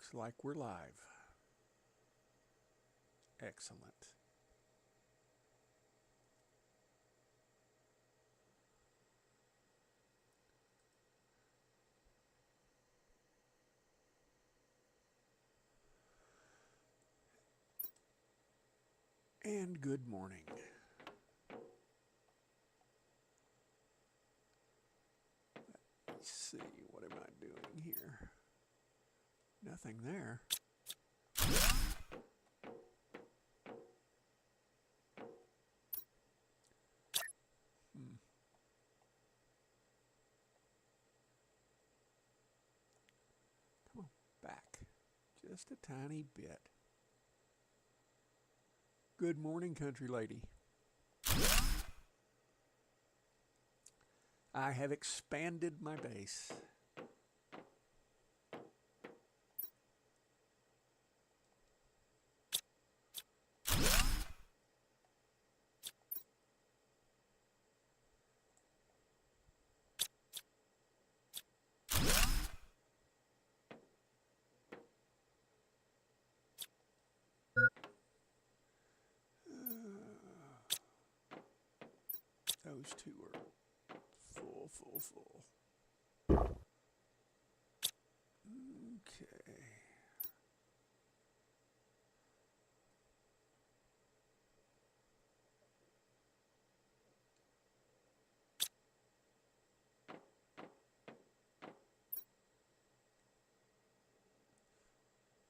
Looks like we're live. Excellent. And good morning. Let's see, what am I doing here? Nothing there. Come on, back. Just a tiny bit. Good morning, country lady. I have expanded my base. Those two are full. Okay.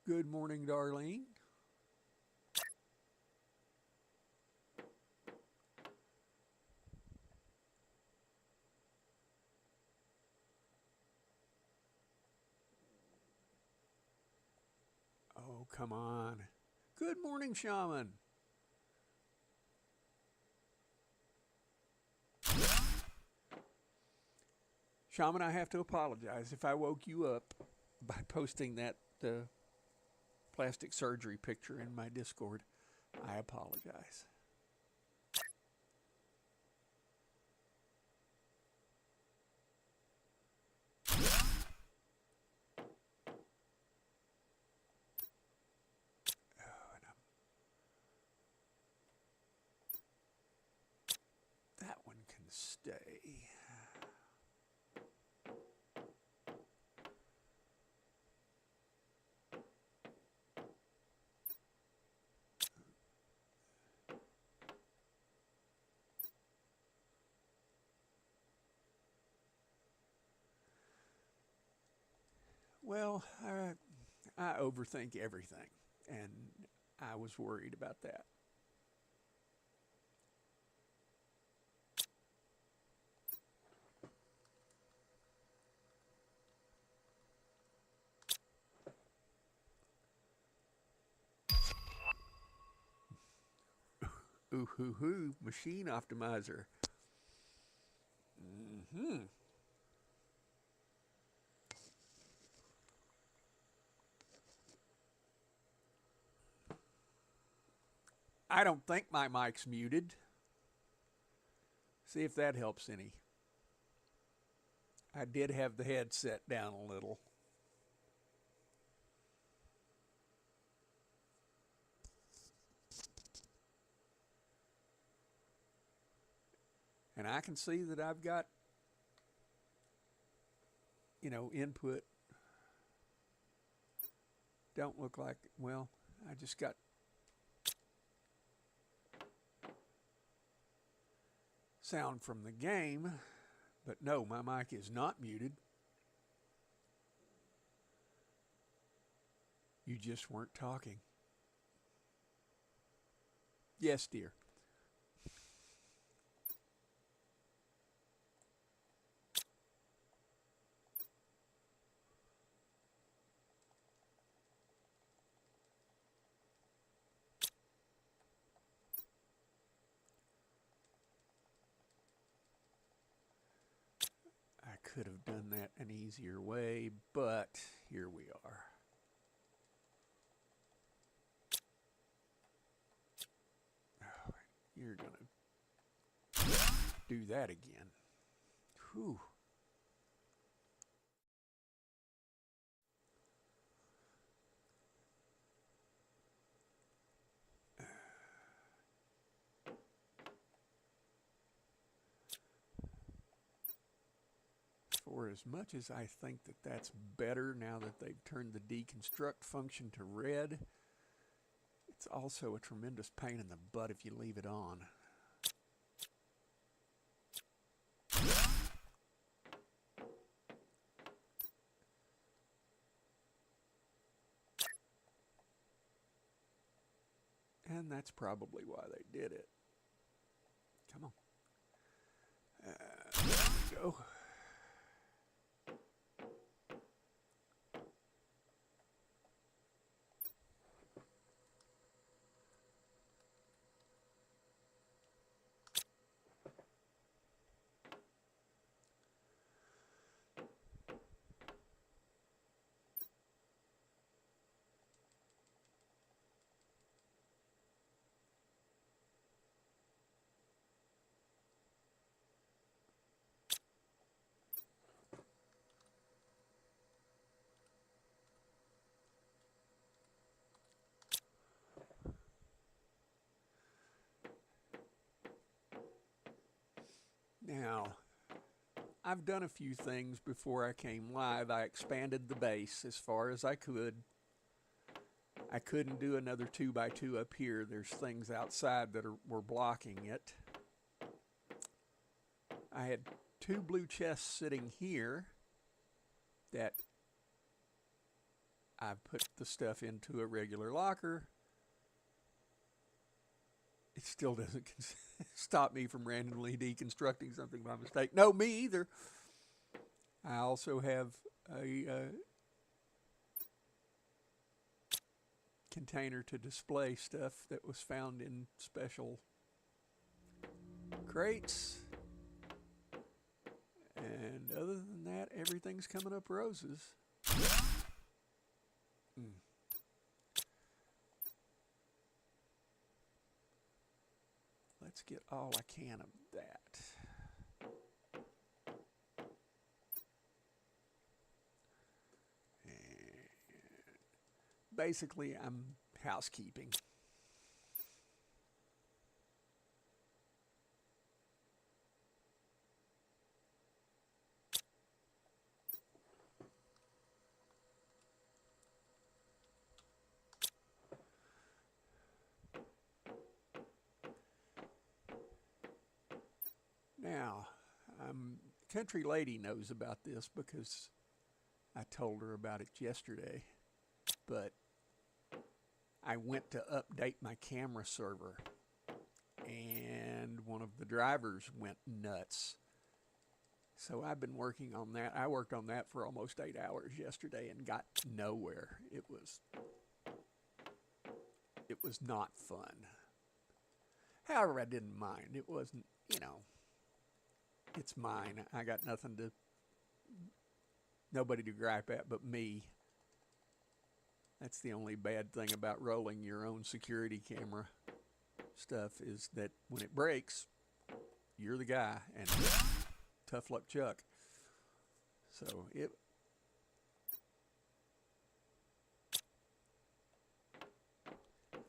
Good morning, Darlene. Oh, come on. Good morning, Shaman. Shaman, I have to apologize if I woke you up by posting that plastic surgery picture in my Discord. I apologize. That one can stay. Well, I overthink everything, and I was worried about that. Ooh, hoo, hoo, machine optimizer. I don't think my mic's muted. See if that helps any. I did have the headset down a little. And I can see that I've got, input. Don't look like, well, I just got sound from the game, but no, my mic is not muted. You just weren't talking. Yes, dear. I could have done that an easier way, but here we are. Oh, you're going to do that again. Whew. For as much as I think that that's better now that they've turned the deconstruct function to red, it's also a tremendous pain in the butt if you leave it on. And that's probably why they did it. Come on. There we go. Now, I've done a few things before I came live. I expanded the base as far as I could. I couldn't do another 2x2 up here. There's things outside that were blocking it. I had 2 blue chests sitting here that I put the stuff into a regular locker. It still doesn't stop me from randomly deconstructing something by mistake. No, me either. I also have a container to display stuff that was found in special crates. And other than that, everything's coming up roses. Let's get all I can of that. And basically, I'm housekeeping. Now, Country Lady knows about this because I told her about it yesterday, but I went to update my camera server and one of the drivers went nuts. So I've been working on that. I worked on that for almost 8 hours yesterday and got nowhere. It was not fun. However, I didn't mind. It wasn't, it's mine. I got nobody to gripe at but me. That's the only bad thing about rolling your own security camera stuff is that when it breaks, you're the guy, and tough luck Chuck. So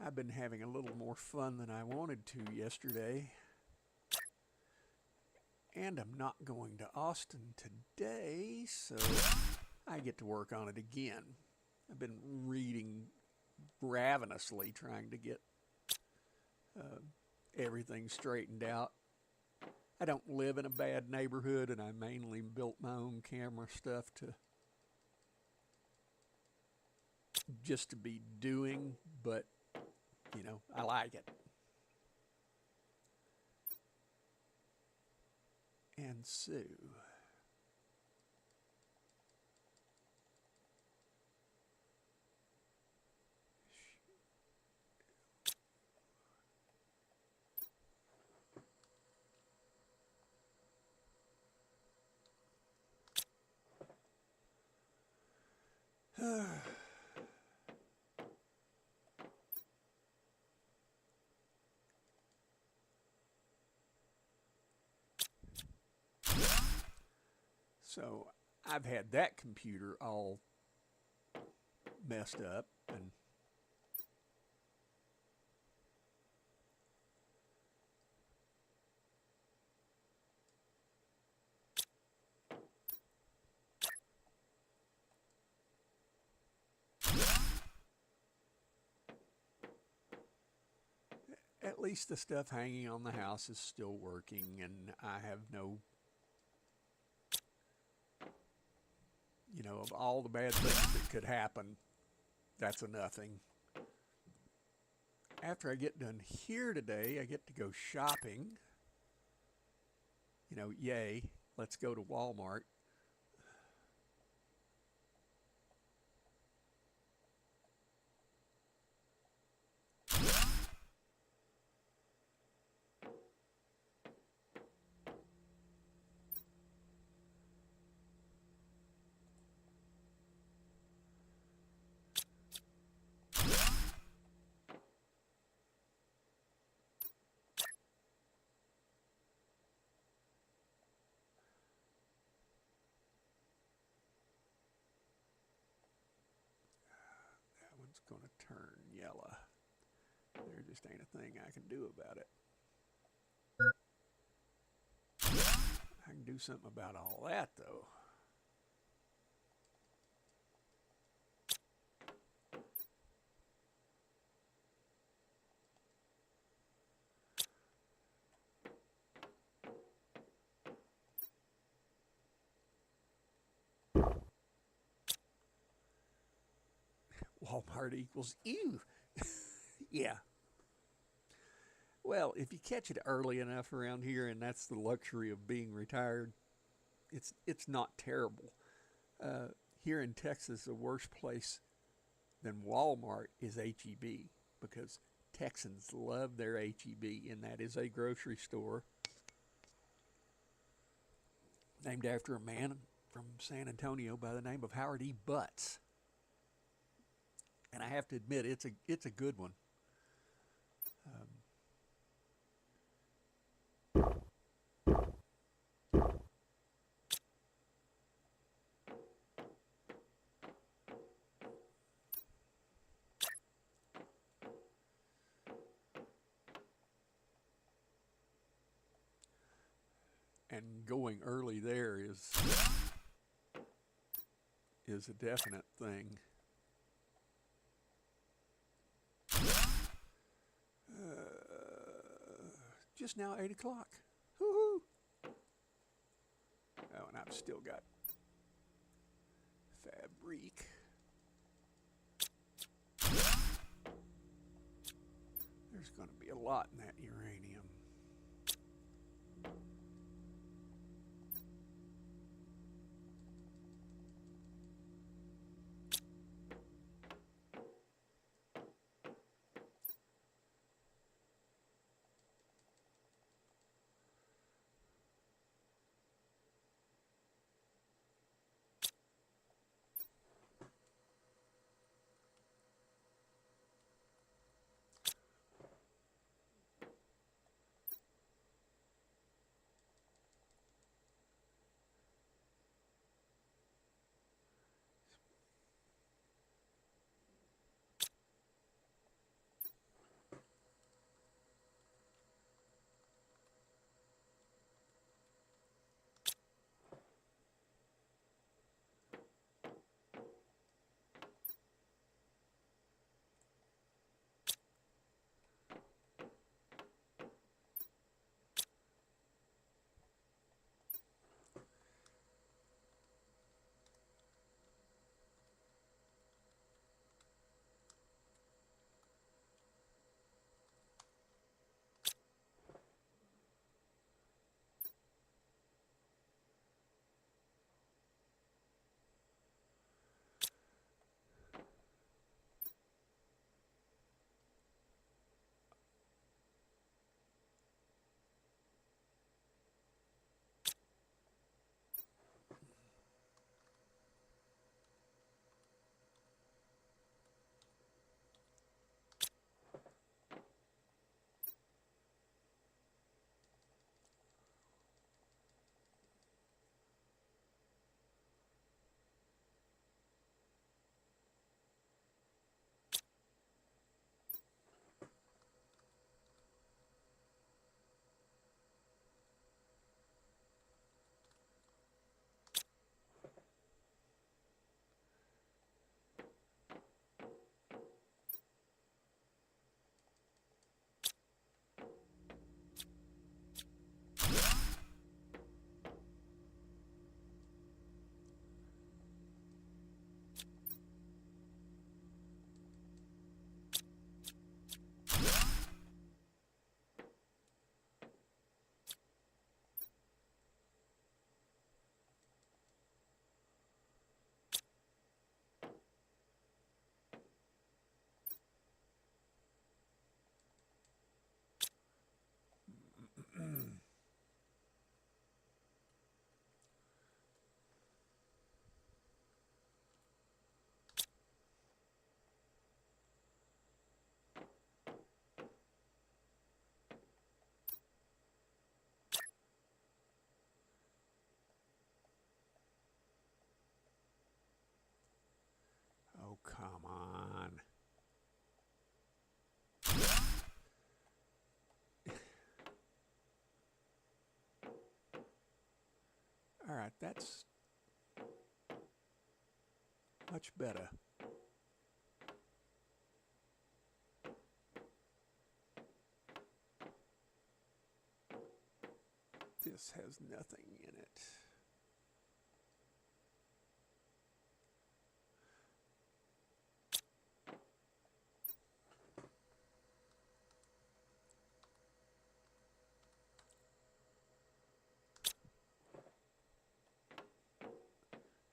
I've been having a little more fun than I wanted to yesterday. And I'm not going to Austin today, so I get to work on it again. I've been reading ravenously, trying to get everything straightened out. I don't live in a bad neighborhood, and I mainly built my own camera stuff just to be doing, but, I like it. And so, so I've had that computer all messed up, and at least the stuff hanging on the house is still working, and I have no, of all the bad things that could happen, that's a nothing. After I get done here today, I get to go shopping. Yay, let's go to Walmart. That one's going to turn yellow. There just ain't a thing I can do about it. I can do something about all that, though. Walmart equals ew. Yeah. Well, if you catch it early enough around here, and that's the luxury of being retired, it's not terrible. Here in Texas, the worst place than Walmart is H-E-B, because Texans love their H-E-B, and that is a grocery store named after a man from San Antonio by the name of Howard E. Butts. And I have to admit, it's a good one. And going early there is a definite thing. Just now 8 o'clock. Woo-hoo! Oh, and I've still got fabric. There's going to be a lot in that uranium. All right, that's much better. This has nothing in it.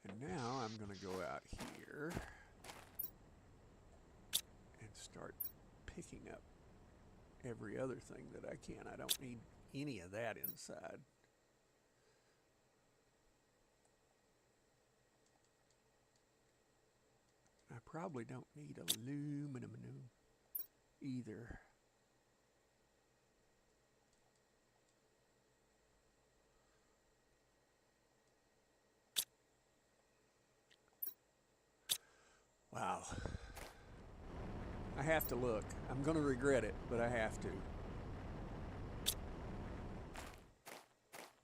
And now I'm going to go out here and start picking up every other thing that I can. I don't need any of that inside. I probably don't need aluminum either. Wow. I have to look. I'm going to regret it, but I have to.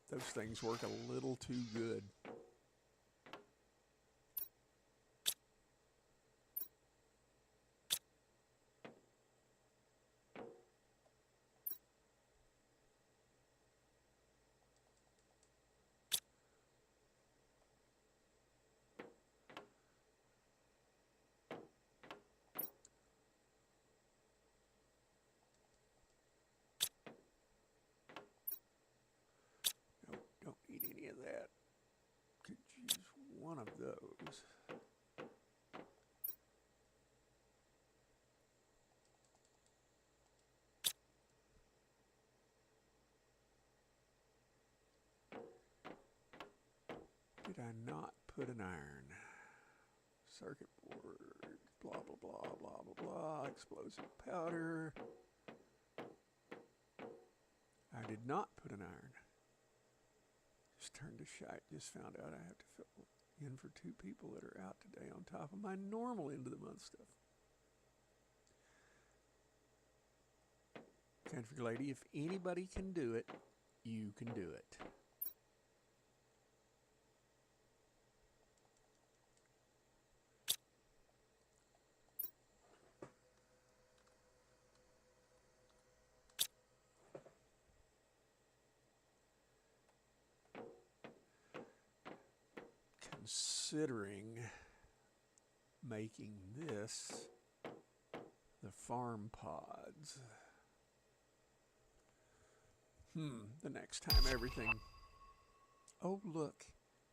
Those things work a little too good. Nope, don't need any of that. Could use one of those. Did I not put an iron? Circuit board, blah, blah, blah, blah, blah, blah, explosive powder. I did not put an iron. Just turned to shite, just found out I have to fill in for 2 people that are out today on top of my normal end of the month stuff. Country lady, if anybody can do it, you can do it. Considering making this the farm pods. The next time everything... Oh, look.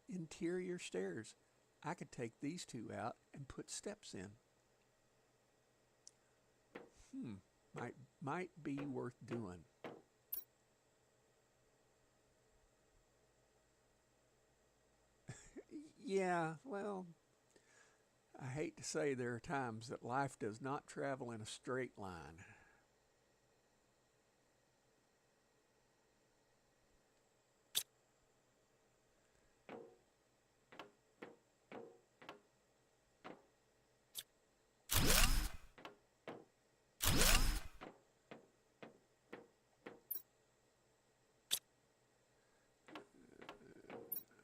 Interior stairs. I could take these 2 out and put steps in. Might be worth doing. Yeah, well, I hate to say there are times that life does not travel in a straight line.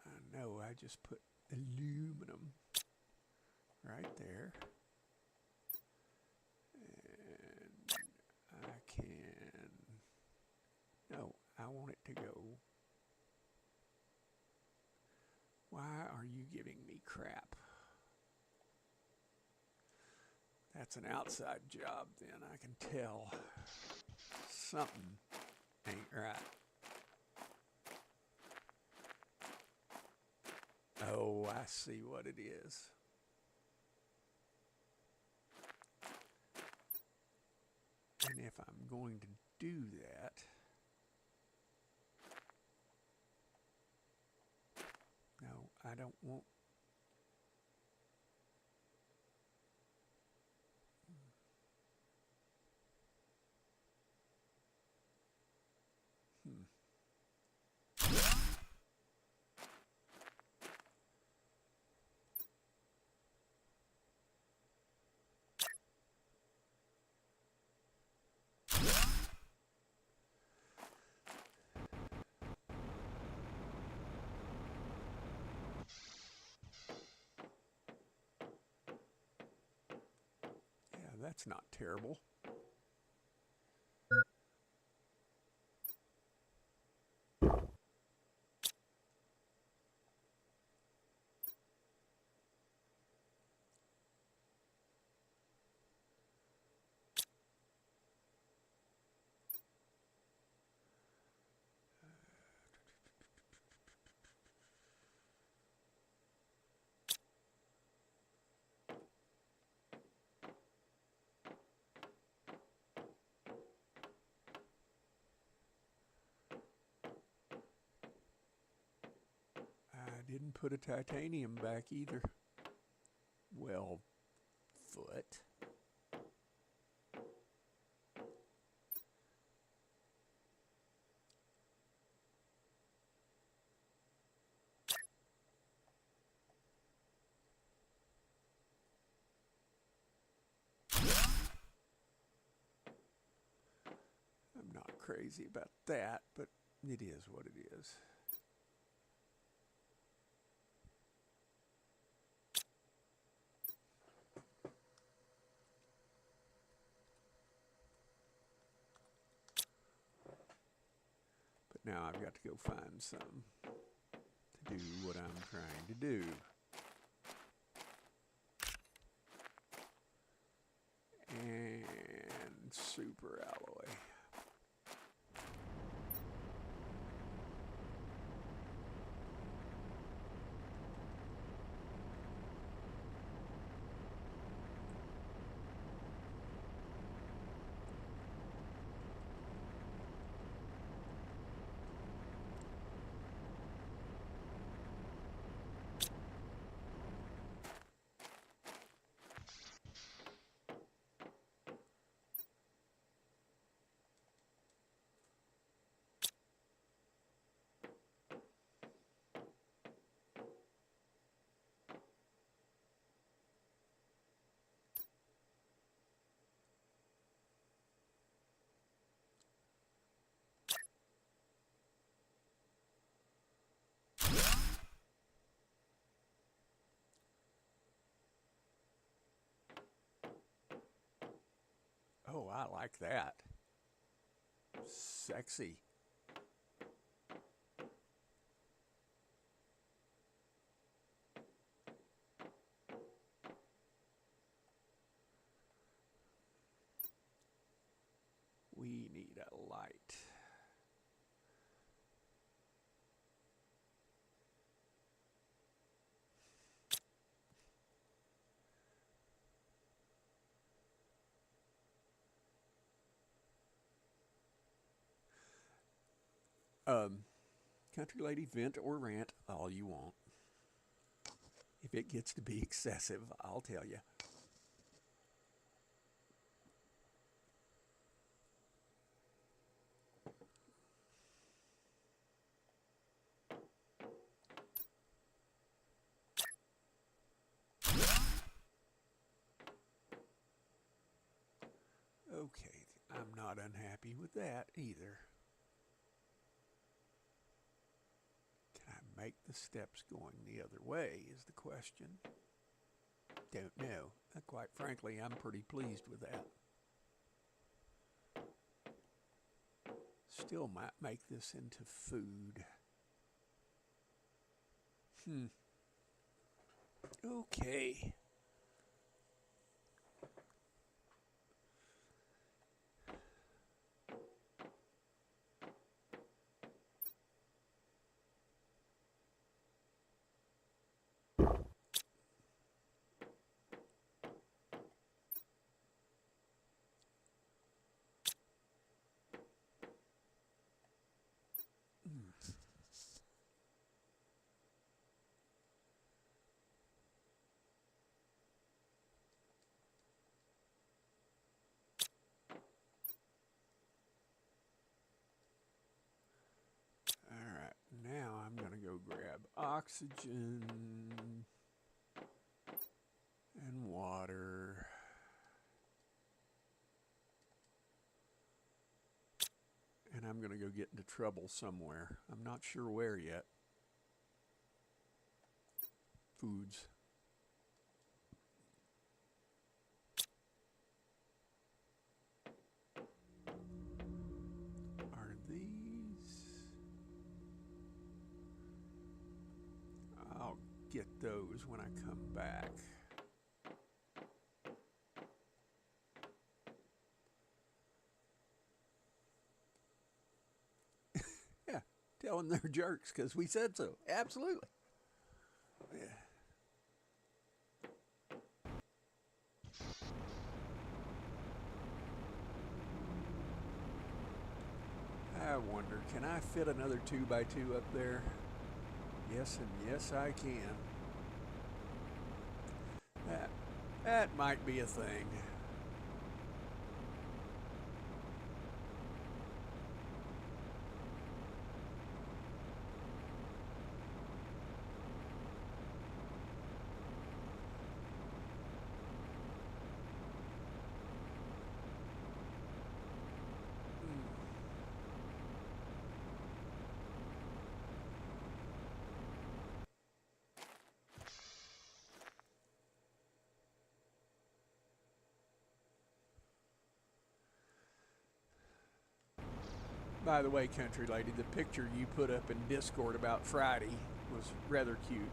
I know I just put aluminum right there. And I can... No, I want it to go... Why are you giving me crap? That's an outside job then, I can tell. Something ain't right. Oh, I see what it is. And if I'm going to do that, no, I don't want... that's not terrible. I didn't put a titanium back either. Well, foot. I'm not crazy about that, but it is what it is. But now I've got to go find some to do what I'm trying to do. And super alloy. Oh, I like that. Sexy. We need a light. Country lady, vent or rant all you want. If it gets to be excessive, I'll tell you. Okay, I'm not unhappy with that either. Can I make the steps going the other way is the question. Don't know. Quite frankly, I'm pretty pleased with that. Still might make this into food. Okay. Now I'm going to go grab oxygen and water. And I'm going to go get into trouble somewhere. I'm not sure where yet. Foods. get those when I come back. Yeah, tell them they're jerks because we said so. Absolutely. Yeah. I wonder, can I fit another 2x2 up there? Yes, and yes, I can. That might be a thing. By the way, country lady, the picture you put up in Discord about Friday was rather cute.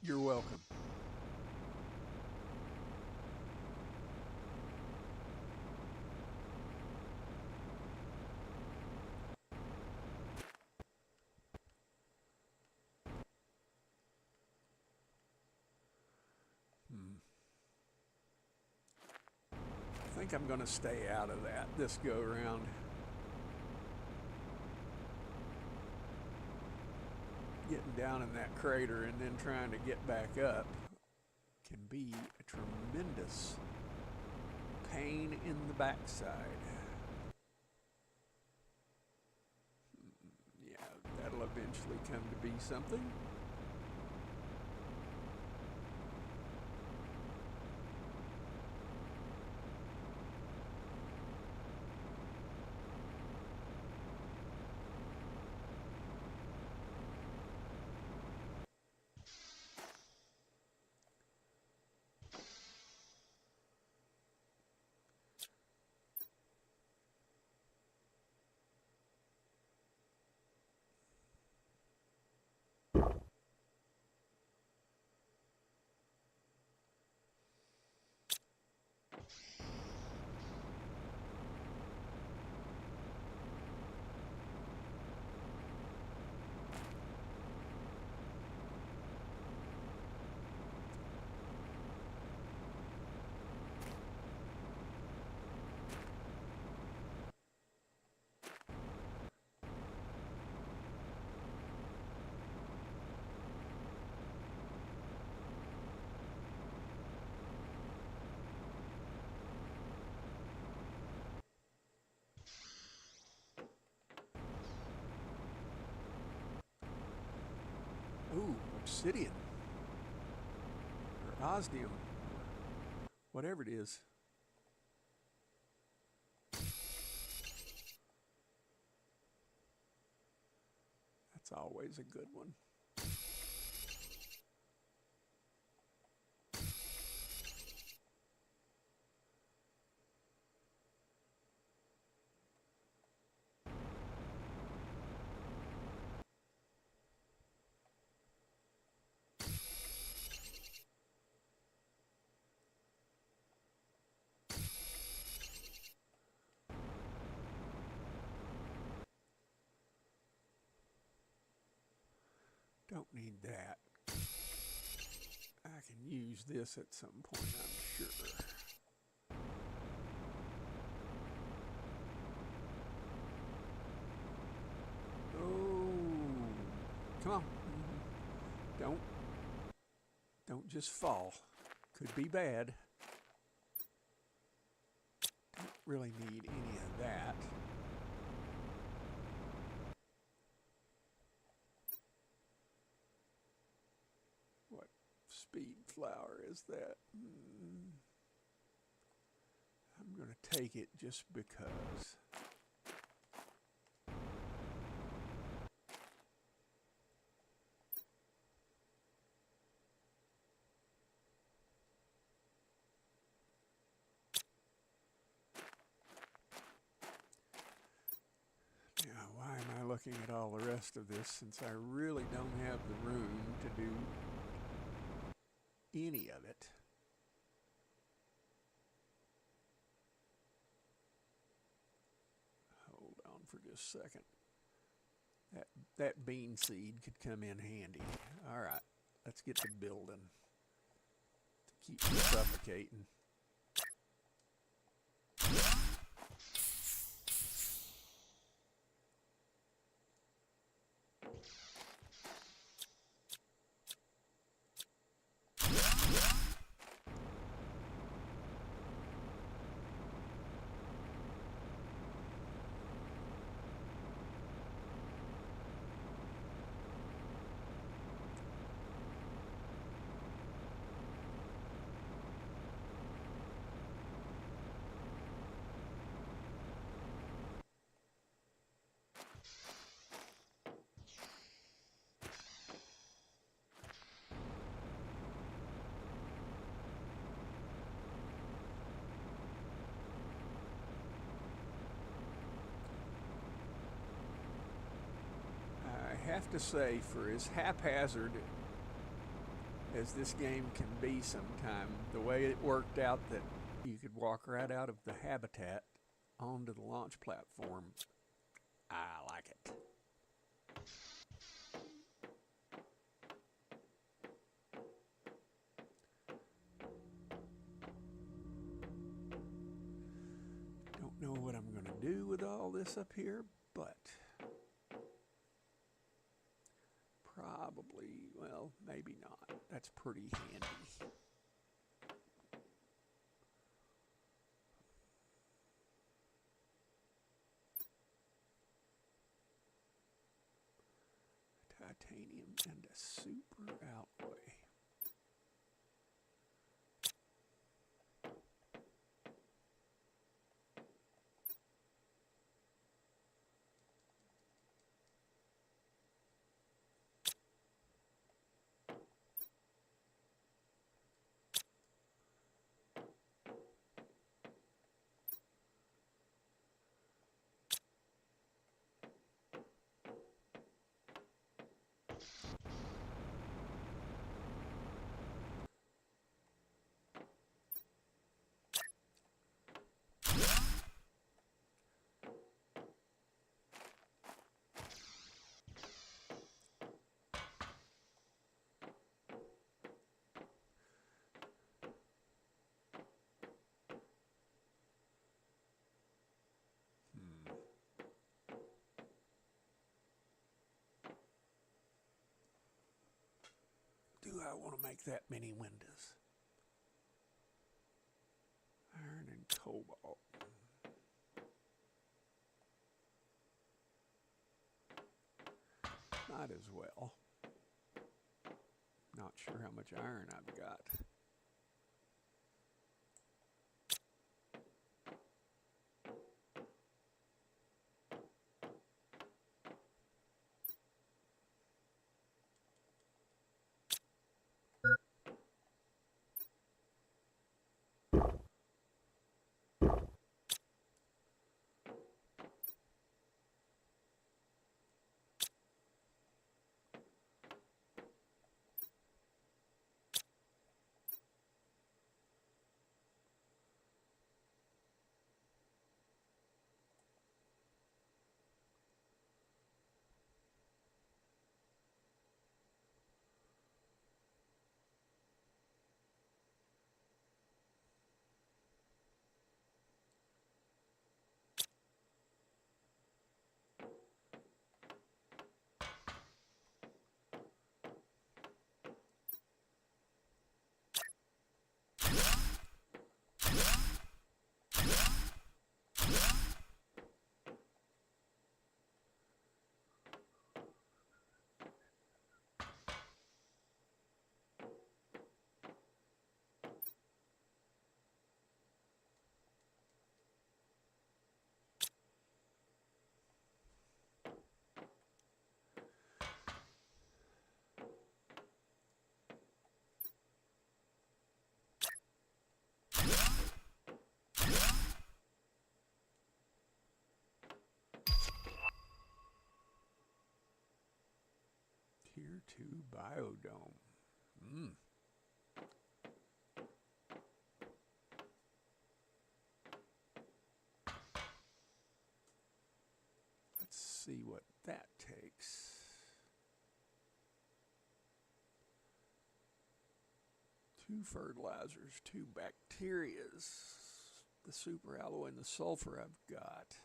You're welcome. I think I'm going to stay out of that this go around. Getting down in that crater and then trying to get back up can be a tremendous pain in the backside. Yeah, that'll eventually come to be something. Ooh, obsidian. Or osmium. Or whatever it is. That's always a good one. Don't need that. I can use this at some point, I'm sure. Oh, come on. Don't just fall. Could be bad. Don't really need any of that. What speed flower is that? I'm I'm going to take it just because. Now, why am I looking at all the rest of this since I really don't have the room to do any of it? Hold on for just a second. That bean seed could come in handy. All right, let's get to building to keep me suffocating. I have to say, for as haphazard as this game can be sometime, the way it worked out that you could walk right out of the habitat onto the launch platform, I like it. Don't know what I'm going to do with all this up here, but probably, well, maybe not. That's pretty handy. Titanium and a super alloy. Do I want to make that many windows? Iron and cobalt. Might as well. Not sure how much iron I've got. 2 biodome. Let's see what that takes. Two fertilizers, 2 bacterias, the superalloy and the sulfur I've got.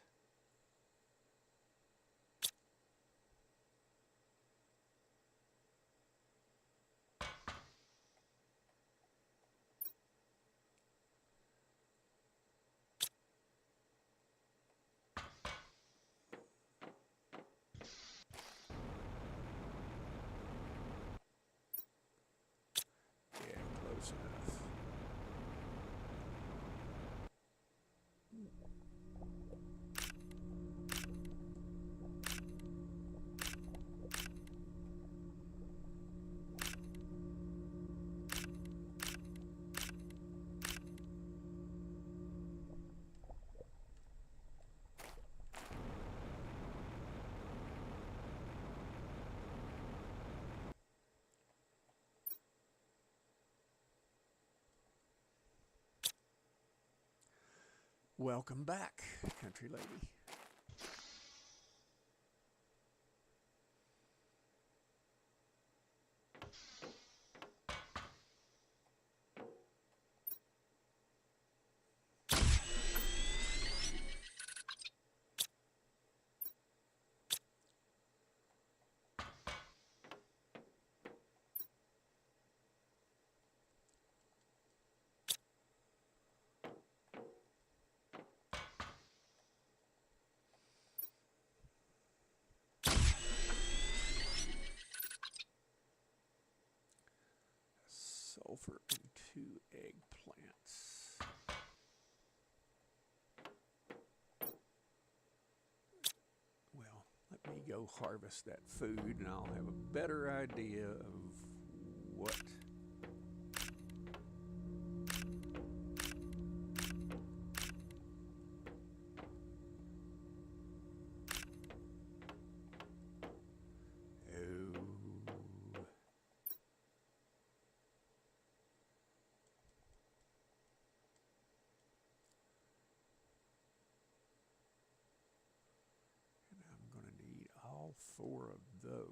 Yeah, close enough. Welcome back, country lady. Sulfur and 2 eggplants. Well, let me go harvest that food and I'll have a better idea of what all 4 of those.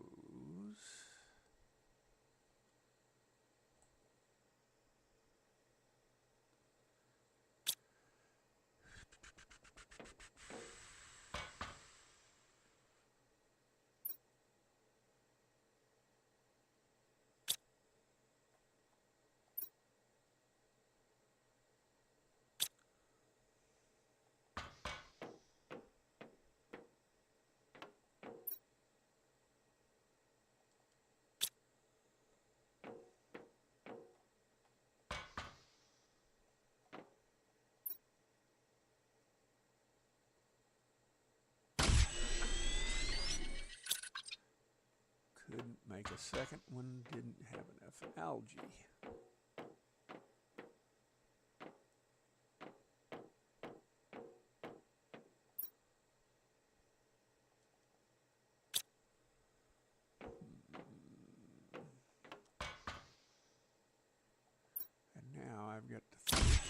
Couldn't make a second one, didn't have enough algae. And now I've got to think,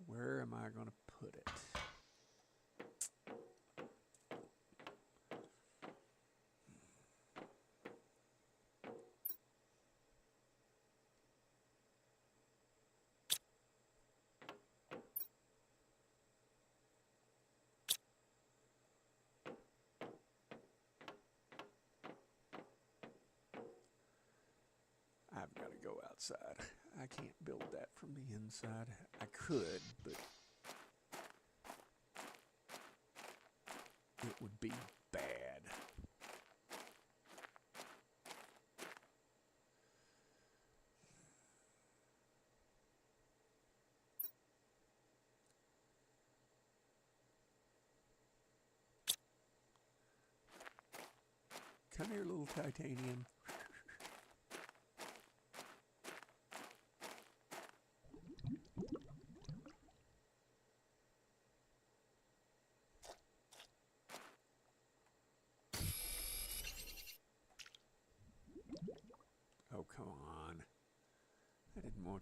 where am I going to put it? I've got to go outside. I can't build that from the inside. I could, but it would be bad. Come here, little titanium.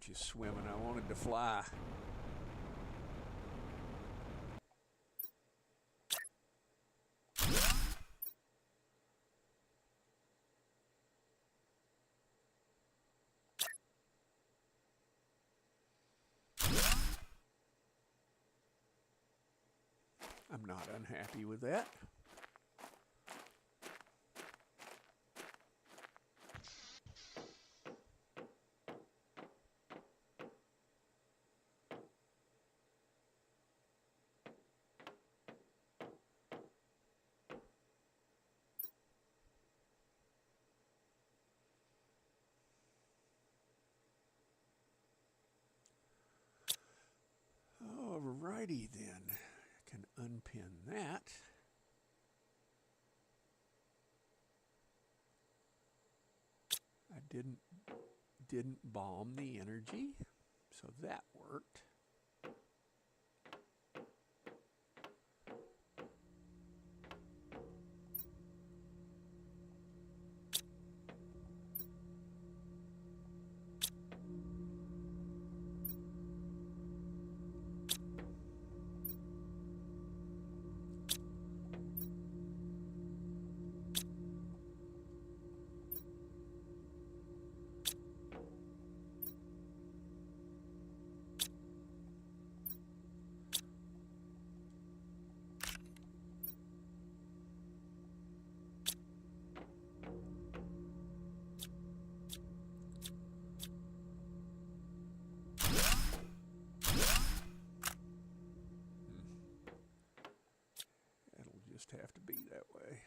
just swimming. I wanted to fly. I'm not unhappy with that. Alrighty then, I can unpin that. I didn't bomb the energy, so that worked. Just have to be that way.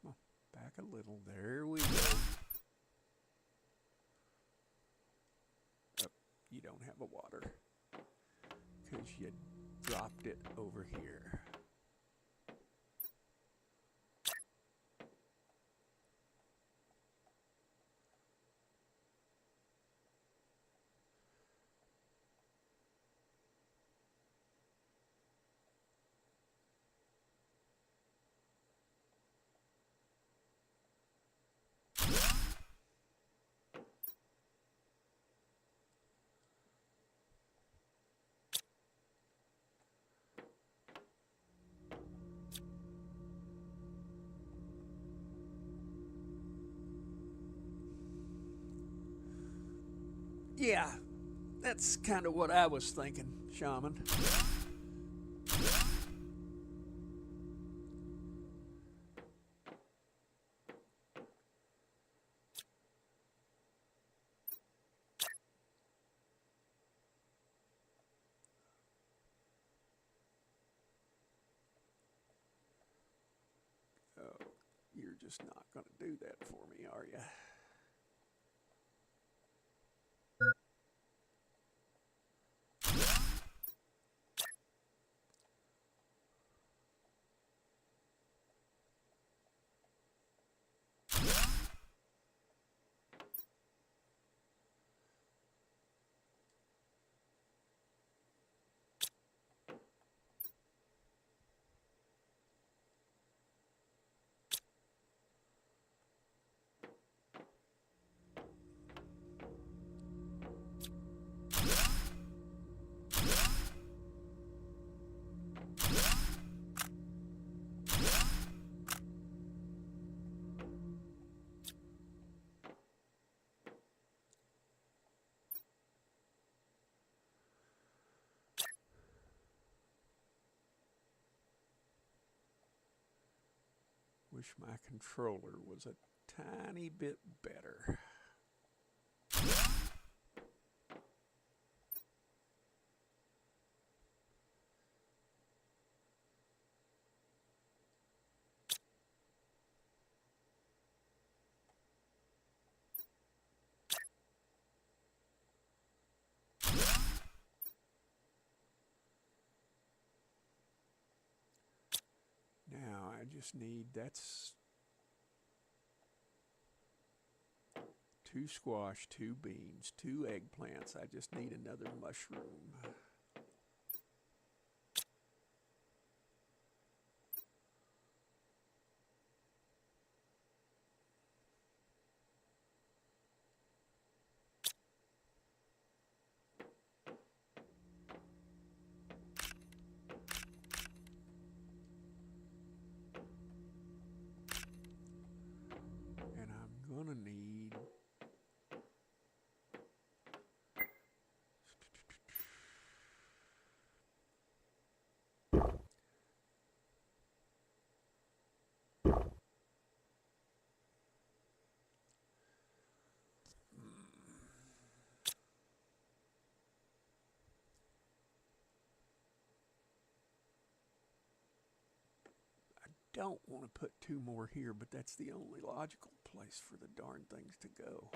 Come on, back a little. There we go. Oh, you don't have a water because you dropped it over here. Yeah, that's kind of what I was thinking, Shaman. Oh, you're just not going to do that for me, are you? Wish my controller was a tiny bit better. Now I just need, that's 2 squash, 2 beans, 2 eggplants. I just need another mushroom. gonna need don't want to put two more here, but that's the only logical place for the darn things to go.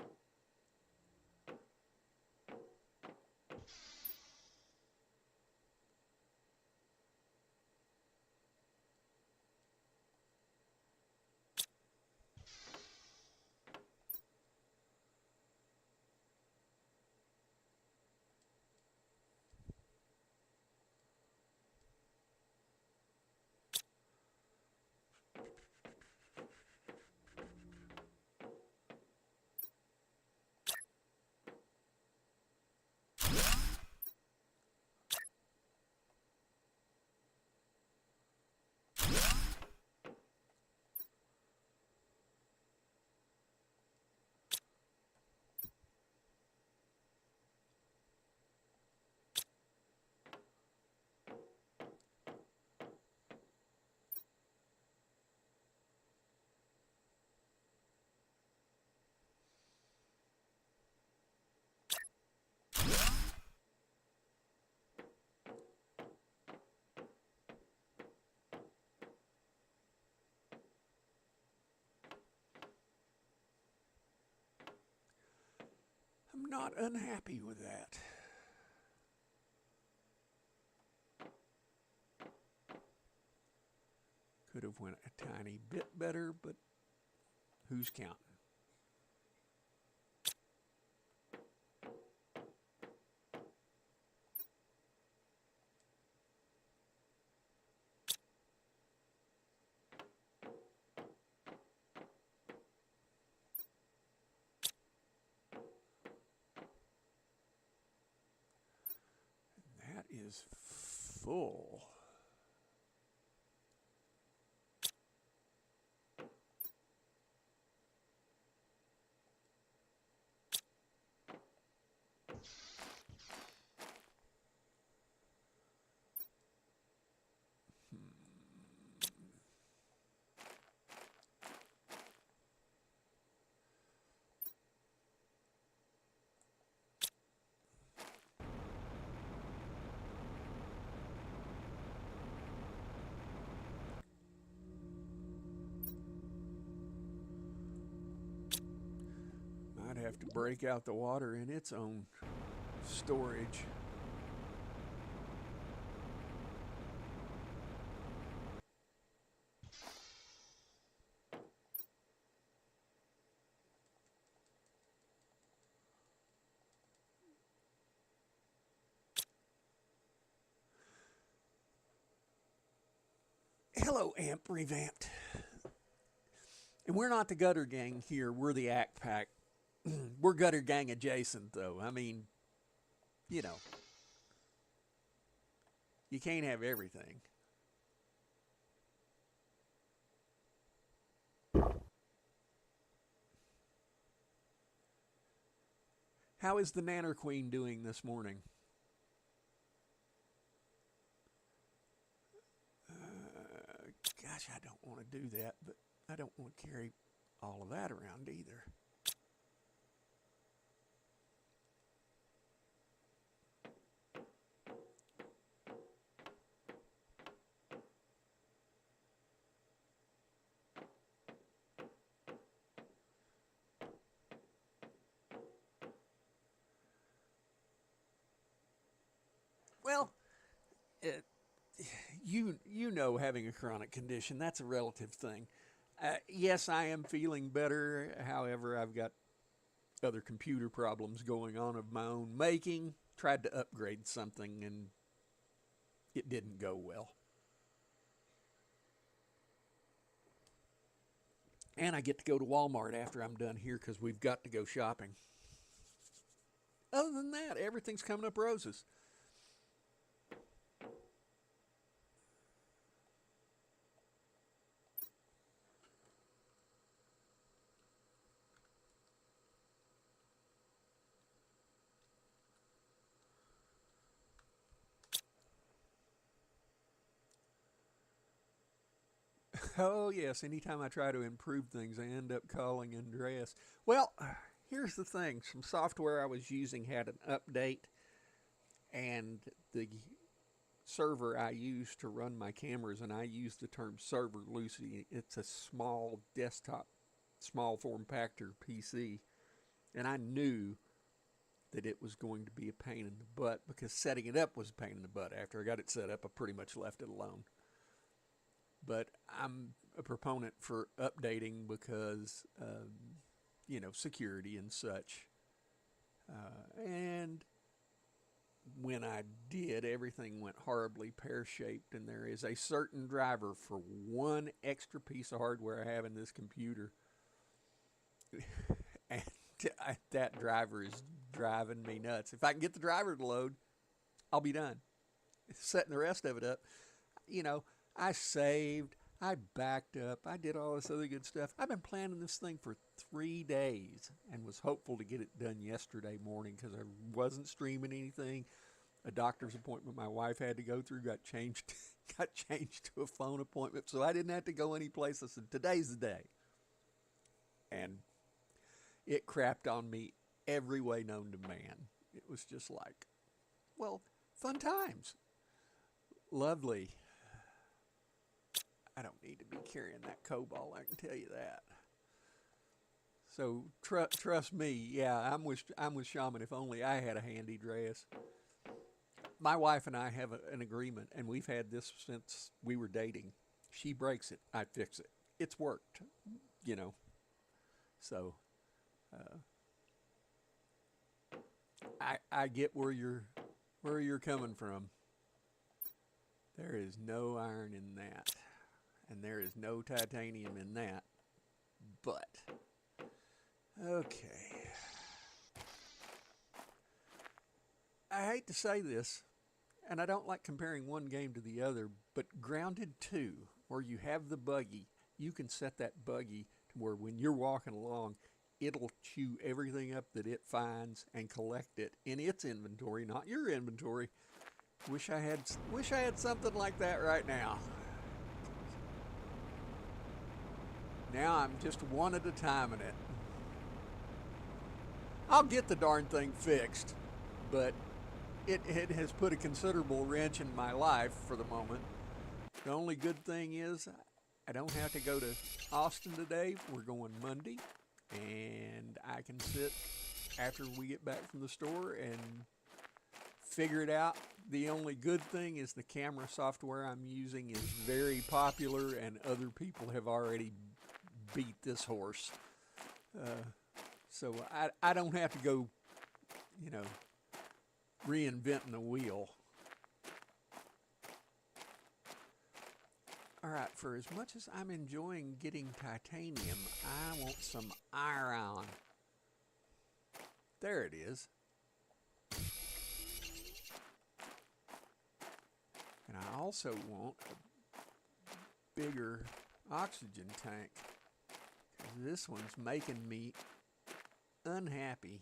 I'm not unhappy with that. Could have went a tiny bit better, but who's counting? That is full. Might have to break out the water in its own storage. Hello, Amp Revamped. And we're not the Gutter Gang here. We're the Act Pack. We're Gutter Gang adjacent, though. I mean, you know, you can't have everything. How is the Nanner Queen doing this morning? Gosh, I don't want to do that, but I don't want to carry all of that around either. Well, you know, having a chronic condition, that's a relative thing. Yes, I am feeling better. However, I've got other computer problems going on of my own making. Tried to upgrade something and it didn't go well. And I get to go to Walmart after I'm done here because we've got to go shopping. Other than that, everything's coming up roses. Oh, yes, anytime I try to improve things, I end up calling Andreas. Well, here's the thing. Some software I was using had an update, and the server I use to run my cameras, and I use the term server loosely. It's a small desktop, small form factor PC, and I knew that it was going to be a pain in the butt because setting it up was a pain in the butt. After I got it set up, I pretty much left it alone. But I'm a proponent for updating because, security and such. And when I did, everything went horribly pear-shaped, and there is a certain driver for one extra piece of hardware I have in this computer. And that driver is driving me nuts. If I can get the driver to load, I'll be done. Setting the rest of it up, I saved, I backed up, I did all this other good stuff. I've been planning this thing for 3 days and was hopeful to get it done yesterday morning because I wasn't streaming anything. A doctor's appointment my wife had to go through got changed to a phone appointment, so I didn't have to go anyplace. I said, today's the day. And it crapped on me every way known to man. It was just like, well, fun times. Lovely. I don't need to be carrying that cobalt, I can tell you that. So trust me, yeah, I'm with Shaman. If only I had a handy dress. My wife and I have an agreement, and we've had this since we were dating. She breaks it, I fix it. It's worked, So, I get where you're coming from. There is no iron in that, and there is no titanium in that. But okay. I hate to say this, and I don't like comparing one game to the other, but Grounded 2, where you have the buggy, you can set that buggy to where when you're walking along, it'll chew everything up that it finds and collect it in its inventory, not your inventory. Wish I had something like that right now. Now I'm just one at a time in it. I'll get the darn thing fixed, but it has put a considerable wrench in my life for the moment. The only good thing is I don't have to go to Austin today. We're going Monday, and I can sit after we get back from the store and figure it out. The only good thing is the camera software I'm using is very popular, and other people have already beat this horse. So I don't have to go, reinventing the wheel. All right, for as much as I'm enjoying getting titanium, I want some iron. There it is. And I also want a bigger oxygen tank, because this one's making me unhappy.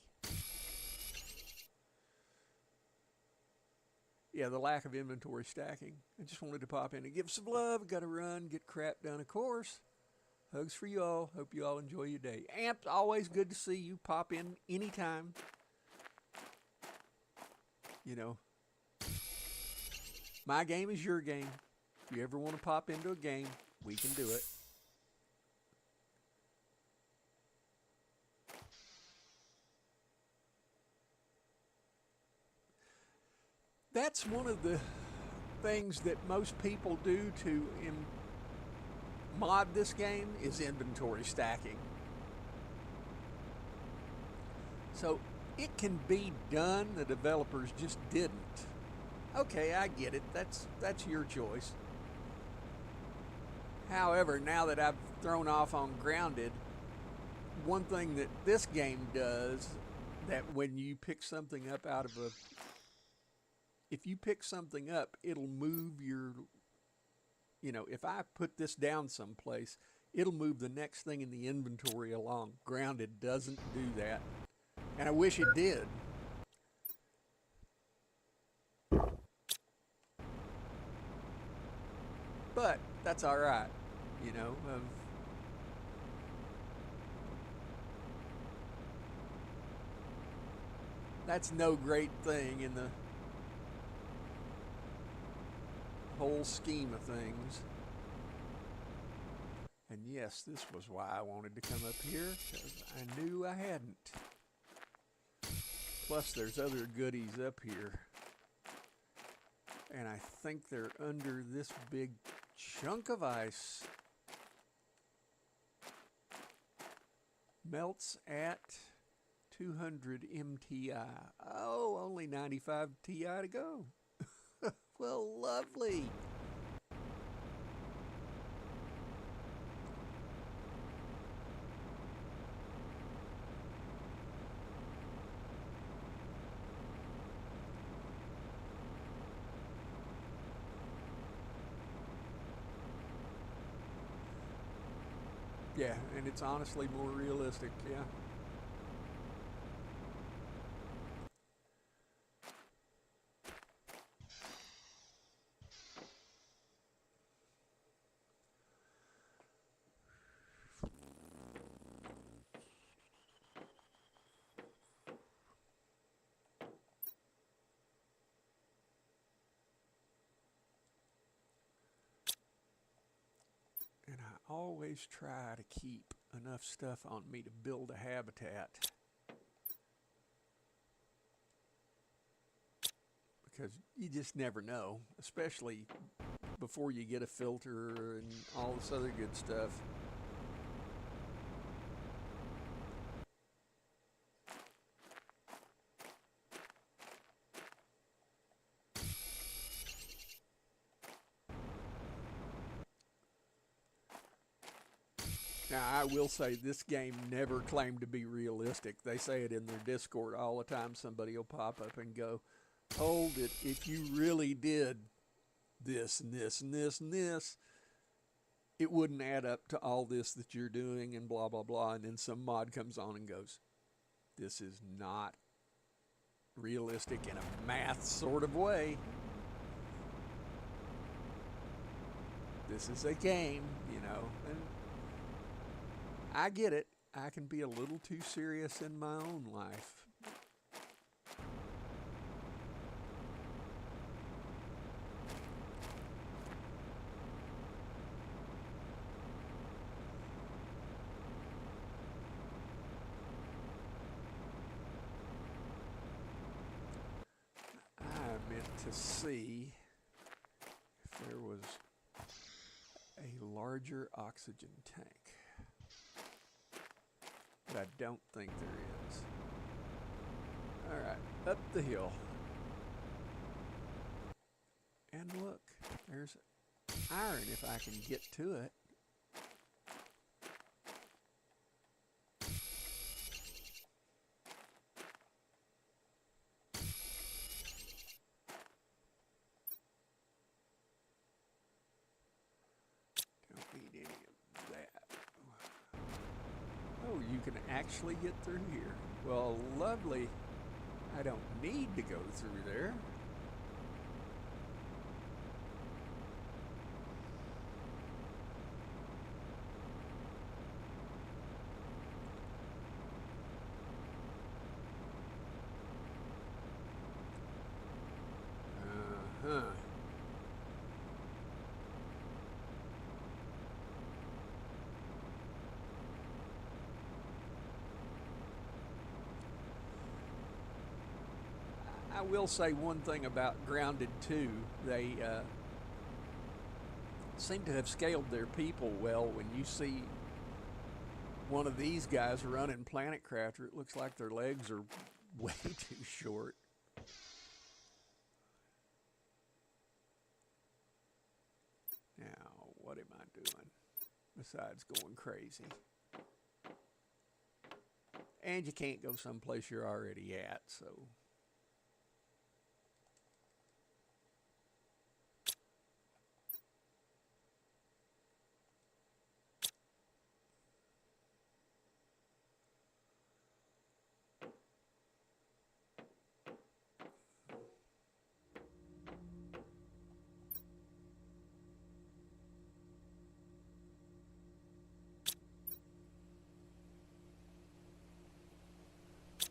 Yeah, the lack of inventory stacking. I just wanted to pop in and give some love. Got to run, get crap done, of course. Hugs for you all. Hope you all enjoy your day. Amp, always good to see you. Pop in anytime. My game is your game. If you ever want to pop into a game, we can do it. That's one of the things that most people do to mod this game is inventory stacking. So it can be done, the developers just didn't. Okay, I get it. That's your choice. However, now that I've thrown off on Grounded, one thing that this game does, that when you pick something up out of if you pick something up, it'll move your, if I put this down someplace, it'll move the next thing in the inventory along. Grounded doesn't do that, and I wish it did. But that's all right. you know, of that's no great thing in the whole scheme of things. And yes, this was why I wanted to come up here, because I knew I hadn't. Plus, there's other goodies up here. And I think they're under this big chunk of ice. Melts at 200 MTI. Oh, only 95 TI to go. Well, lovely. Yeah, and it's honestly more realistic, yeah. And I always try to keep enough stuff on me to build a habitat. Because you just never know, especially before you get a filter and all this other good stuff. Now, I will say this game never claimed to be realistic. They say it in their Discord all the time. Somebody will pop up and go, hold it, if you really did this and this and this and this, it wouldn't add up to all this that you're doing and blah, blah, blah. And then some mod comes on and goes, this is not realistic in a math sort of way. This is a game, you know, and I get it. I can be a little too serious in my own life. I meant to see if there was a larger oxygen tank. But I don't think there is. Alright, up the hill. And look, there's iron if I can get to it. Don't need any of that. Oh, you can actually get through here. Well, lovely. I don't need to go through there. Uh-huh. I will say one thing about Grounded 2. They seem to have scaled their people well. When you see one of these guys running Planet Crafter, it looks like their legs are way too short. Now, what am I doing besides going crazy? And you can't go someplace you're already at, so...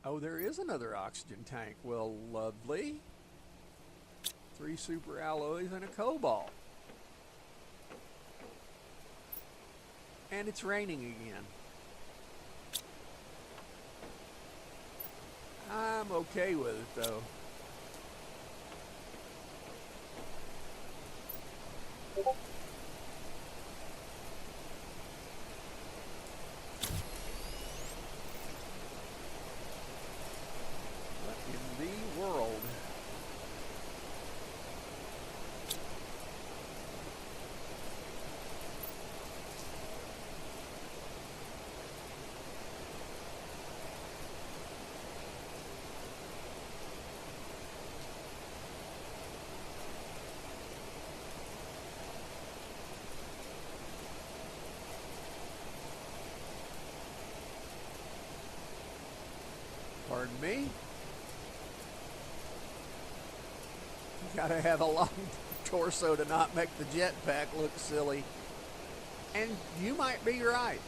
Oh, there is another oxygen tank. Well, lovely. 3 super alloys and a cobalt. And it's raining again. I'm okay with it though. What in the world? Pardon me? You gotta have a long torso to not make the jetpack look silly. And you might be right.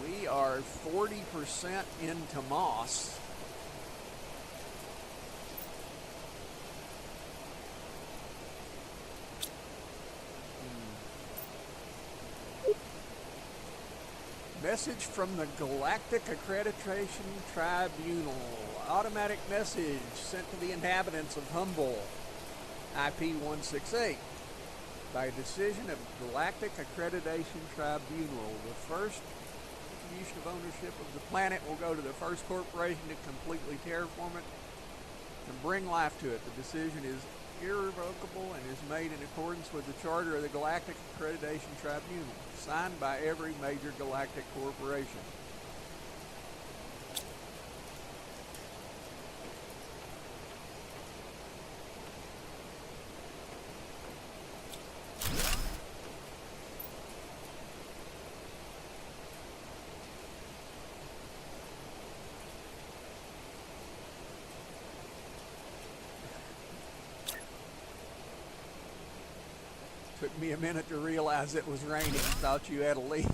We are 40% into moss. Message from the Galactic Accreditation Tribunal. Automatic message sent to the inhabitants of Humble, IP168. By decision of Galactic Accreditation Tribunal, the first distribution of ownership of the planet will go to the first corporation to completely terraform it and bring life to it. The decision is irrevocable and is made in accordance with the charter of the Galactic Accreditation Tribunal, signed by every major galactic corporation. Took me a minute to realize it was raining. Thought you had a leak.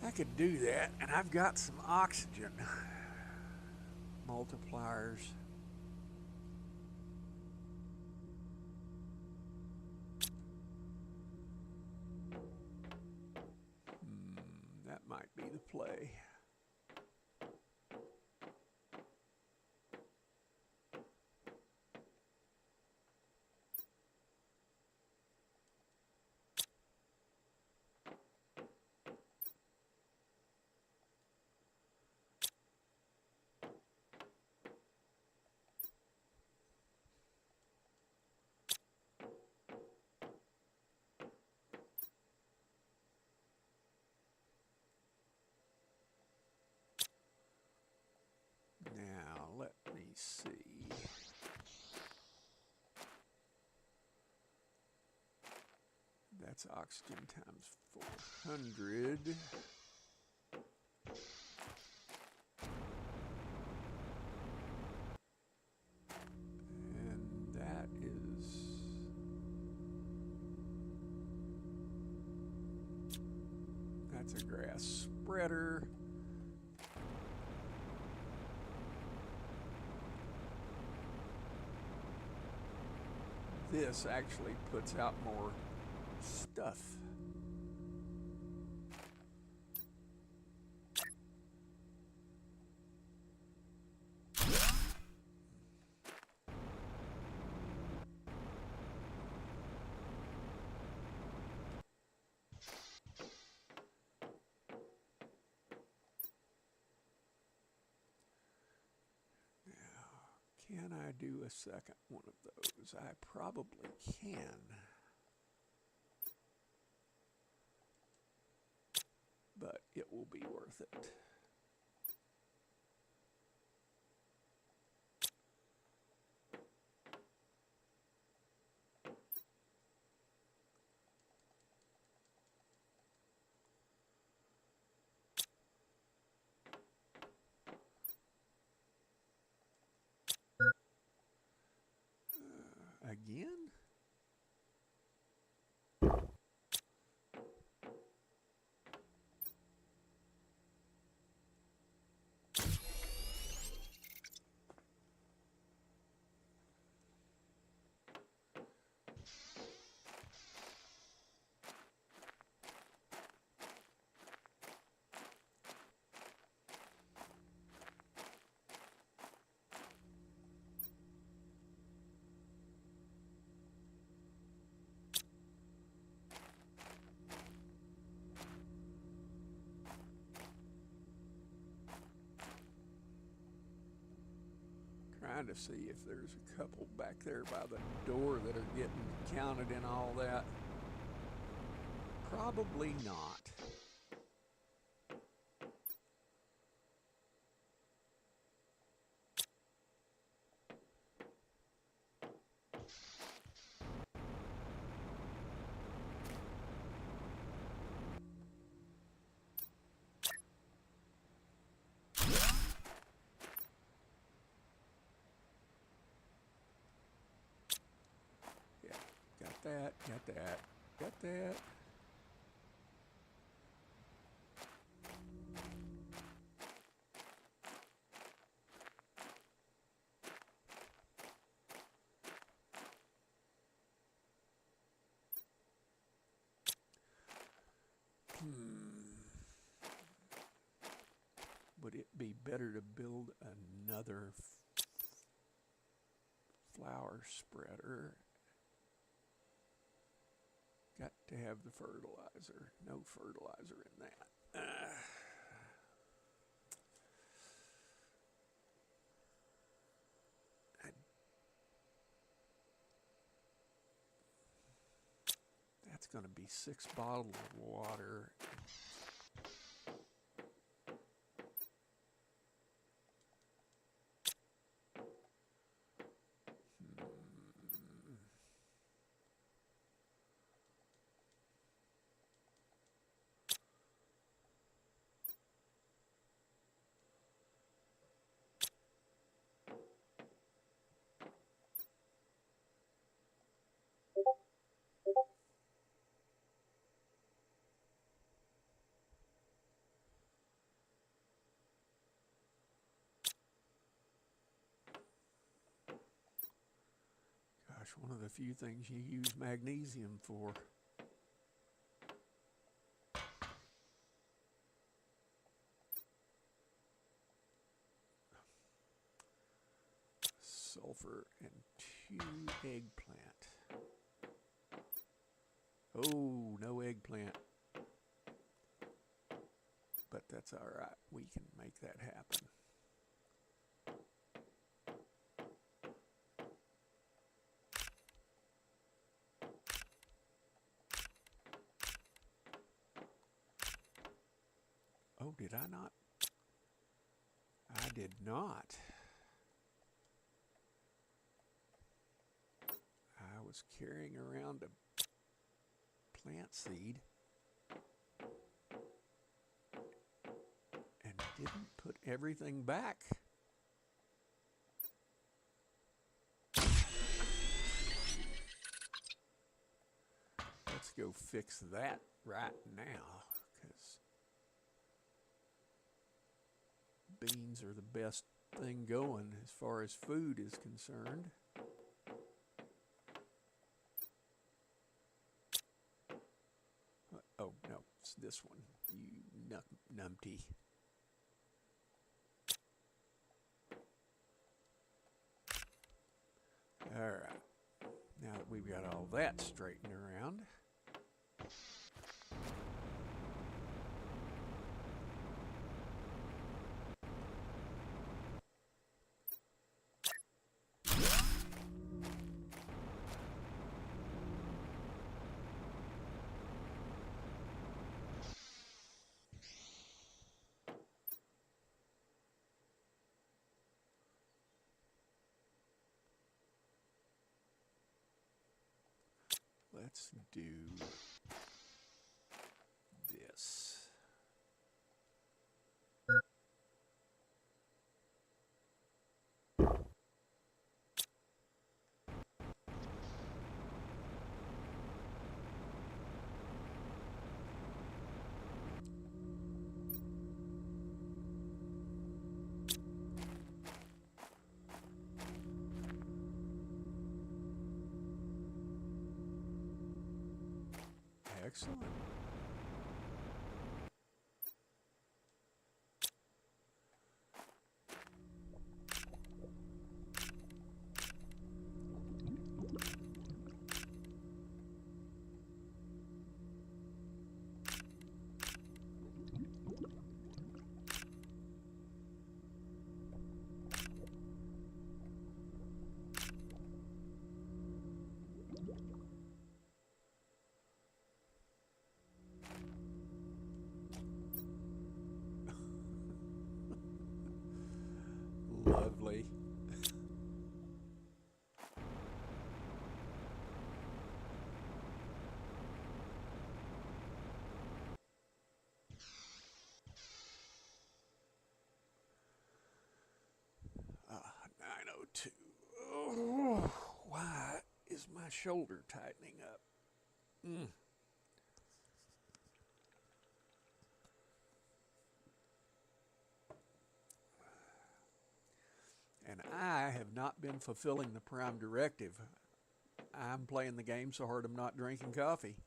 I could do that, and I've got some oxygen multipliers. That might be the play. Now, let me see. That's oxygen times 400. And that is... that's a grass spreader. This actually puts out more stuff. Can I do a second one of those? I probably can. But it will be worth it. again? Trying to see if there's a couple back there by the door that are getting counted in all that. Probably not. Got that. Would it be better to build another flower spreader? Got to have the fertilizer. No fertilizer in that. That's going to be 6 bottles of water. One of the few things you use magnesium for. Sulfur and 2 eggplant. Oh, no eggplant. But that's all right. We can make that happen. Oh, did I not? I did not. I was carrying around a plant seed and didn't put everything back. Let's go fix that right now, because beans are the best thing going as far as food is concerned. Oh, no, it's this one, you numpty. All right, now that we've got all that straightened around, let's do this. Excellent. Lovely. Ah, 902. Oh, why is my shoulder tightening up? Mm. And I have not been fulfilling the prime directive. I'm playing the game so hard I'm not drinking coffee.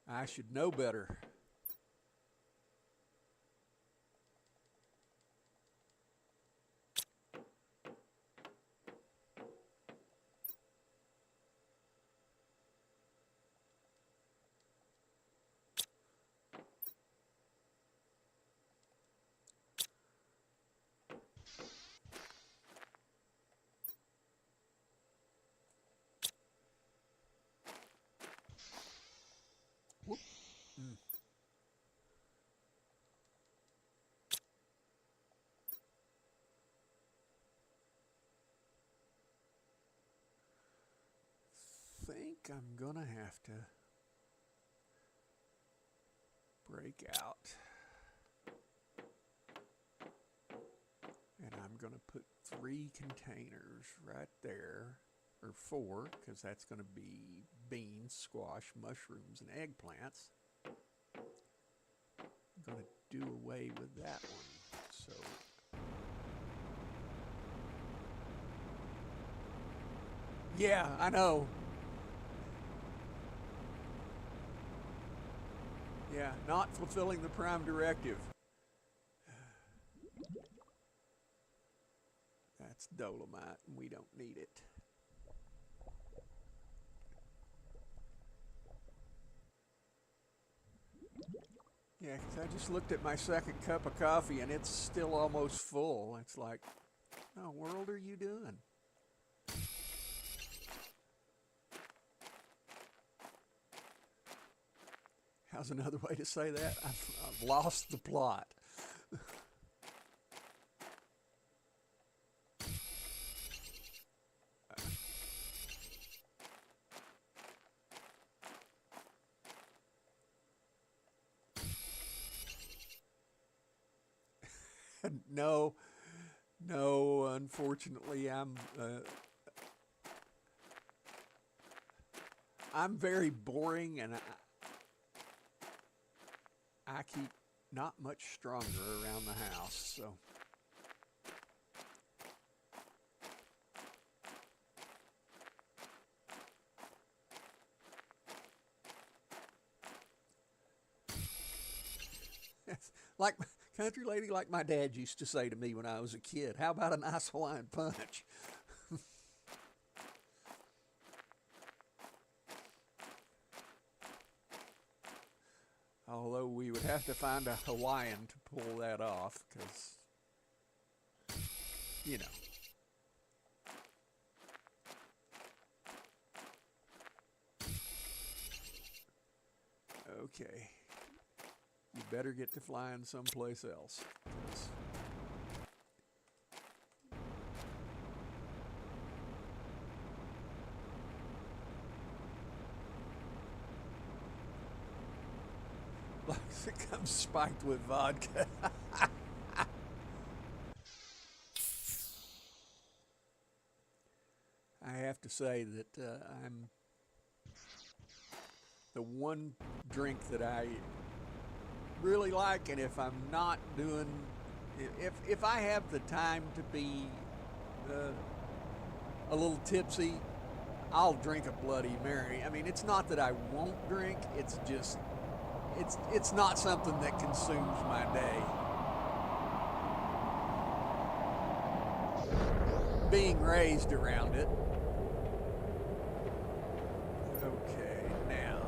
I should know better. Whoop. Mm. Think I'm gonna have to break out. And I'm going to put 3 containers right there, or 4, because that's going to be beans, squash, mushrooms, and eggplants. I'm going to do away with that one. So yeah, I know. Yeah, not fulfilling the prime directive. That's dolomite, and we don't need it. Yeah, because I just looked at my second cup of coffee, and it's still almost full. It's like, what in the world are you doing? How's another way to say that? I've lost the plot. No, no, unfortunately, I'm very boring, and I keep not much stronger around the house, so. Like country lady, like my dad used to say to me when I was a kid, how about a nice Hawaiian punch? Although we would have to find a Hawaiian to pull that off, because, you know. Okay. You better get to flying someplace else. 'Cause like it comes spiked with vodka. I have to say that I'm the one drink that I really like, and if I'm not doing, if I have the time to be a little tipsy, I'll drink a Bloody Mary. I mean, it's not that I won't drink. It's just, it's not something that consumes my day. Being raised around it. Okay, now.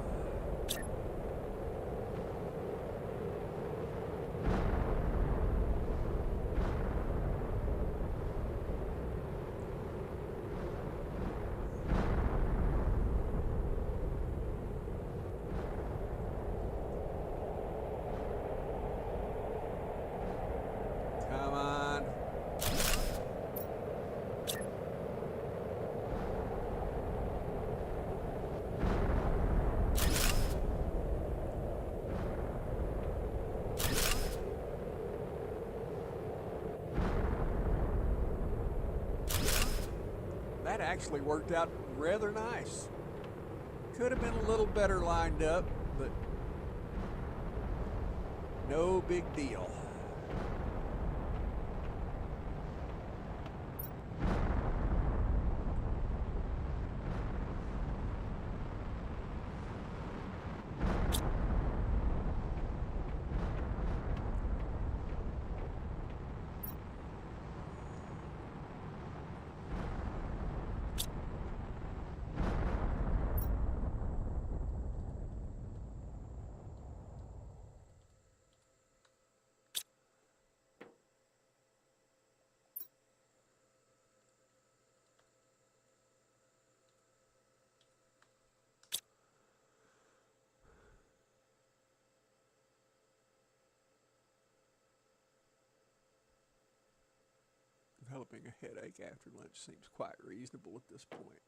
Come on. That actually worked out rather nice. Could have been a little better lined up, but no big deal. Developing a headache after lunch seems quite reasonable at this point.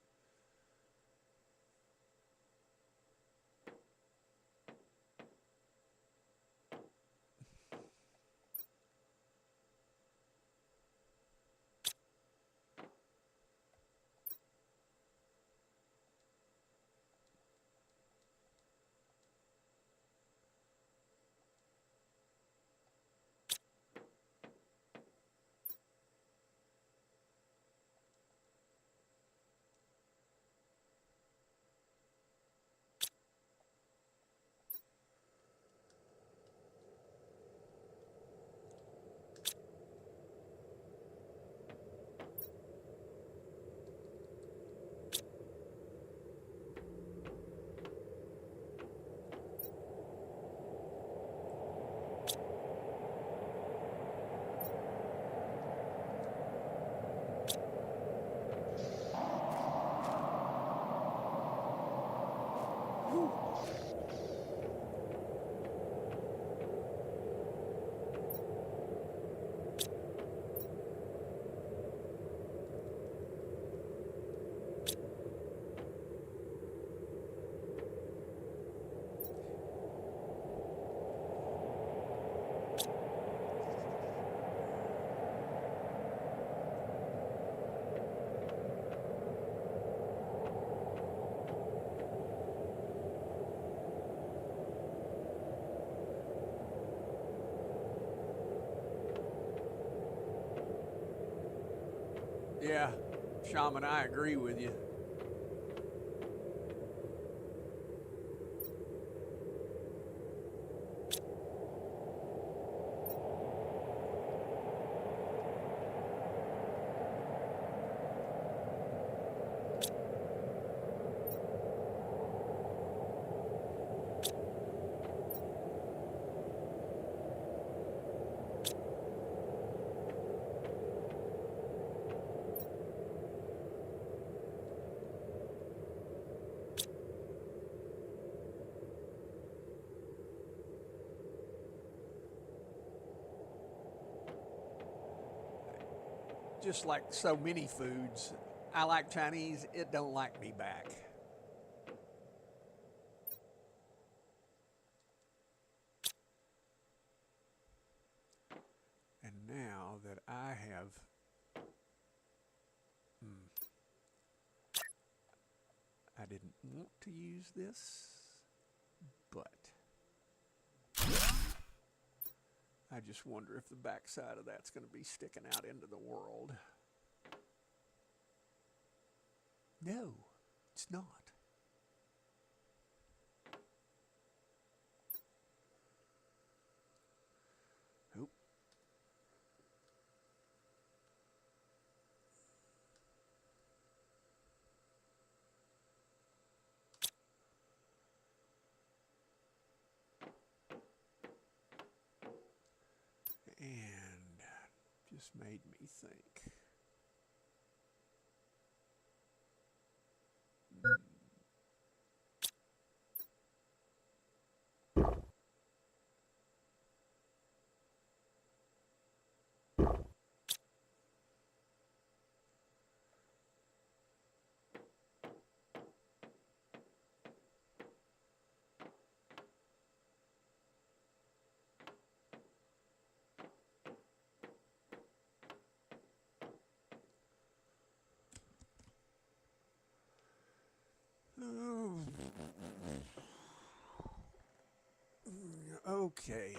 Yeah, Shaman, I agree with you. Just like so many foods, I like Chinese, it don't like me back. And now that I have, I didn't want to use this, but I just wonder if the backside of that's going to be sticking out into the world. No. It's not. Nope. And just made me think. Okay.